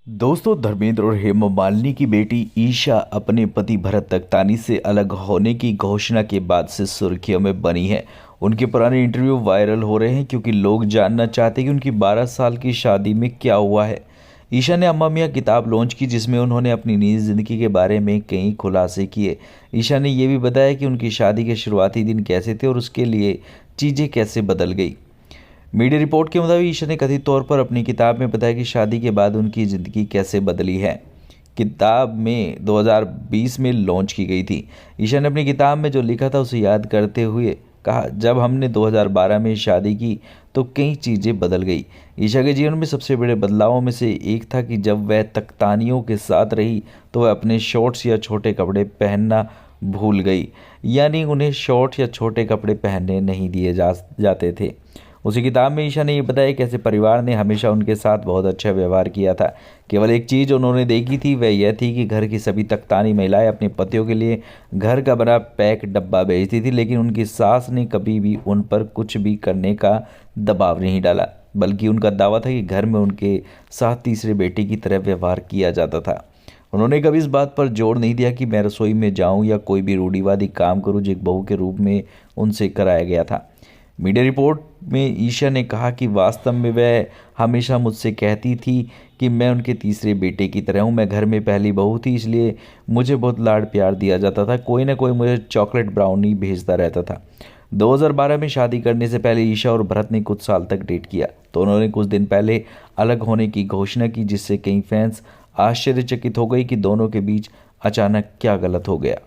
दोस्तों, धर्मेंद्र और हेमा मालिनी की बेटी ईशा अपने पति भरत तख्तानी से अलग होने की घोषणा के बाद से सुर्खियों में बनी है। उनके पुराने इंटरव्यू वायरल हो रहे हैं क्योंकि लोग जानना चाहते हैं कि उनकी 12 साल की शादी में क्या हुआ है। ईशा ने अम्मा मियाँ किताब लॉन्च की जिसमें उन्होंने अपनी निजी ज़िंदगी के बारे में कई खुलासे किए। ईशा ने यह भी बताया कि उनकी शादी के शुरुआती दिन कैसे थे और उसके लिए चीज़ें कैसे बदल गई। मीडिया रिपोर्ट के मुताबिक ईशा ने कथित तौर पर अपनी किताब में बताया कि शादी के बाद उनकी ज़िंदगी कैसे बदली है। किताब में 2020 में लॉन्च की गई थी। ईशा ने अपनी किताब में जो लिखा था उसे याद करते हुए कहा, जब हमने 2012 में शादी की तो कई चीज़ें बदल गई। ईशा के जीवन में सबसे बड़े बदलावों में से एक था कि जब वह तख्तानियों के साथ रही तो वह अपने शॉर्ट्स या छोटे कपड़े पहनना भूल गई, यानी उन्हें शॉर्ट या छोटे कपड़े पहनने नहीं दिए जाते थे। उसी किताब में ईशा ने ये बताया कि ऐसे परिवार ने हमेशा उनके साथ बहुत अच्छा व्यवहार किया था। केवल एक चीज़ उन्होंने देखी थी, वह यह थी कि घर की सभी तख्तानी महिलाएं अपने पतियों के लिए घर का बना पैक डब्बा भेजती थी, लेकिन उनकी सास ने कभी भी उन पर कुछ भी करने का दबाव नहीं डाला, बल्कि उनका दावा था कि घर में उनके साथ तीसरे बेटे की तरह व्यवहार किया जाता था। उन्होंने कभी इस बात पर जोर नहीं दिया कि मैं रसोई में जाऊं या कोई भी रूढ़िवादी काम करूं जो एक बहू के रूप में उनसे कराया गया था। मीडिया रिपोर्ट में ईशा ने कहा कि वास्तव में वह हमेशा मुझसे कहती थी कि मैं उनके तीसरे बेटे की तरह हूँ। मैं घर में पहली बहू थी, इसलिए मुझे बहुत लाड प्यार दिया जाता था। कोई ना कोई मुझे चॉकलेट ब्राउनी भेजता रहता था। 2012 में शादी करने से पहले ईशा और भरत ने कुछ साल तक डेट किया तो उन्होंने कुछ दिन पहले अलग होने की घोषणा की, जिससे कई फैंस आश्चर्यचकित हो गई कि दोनों के बीच अचानक क्या गलत हो गया।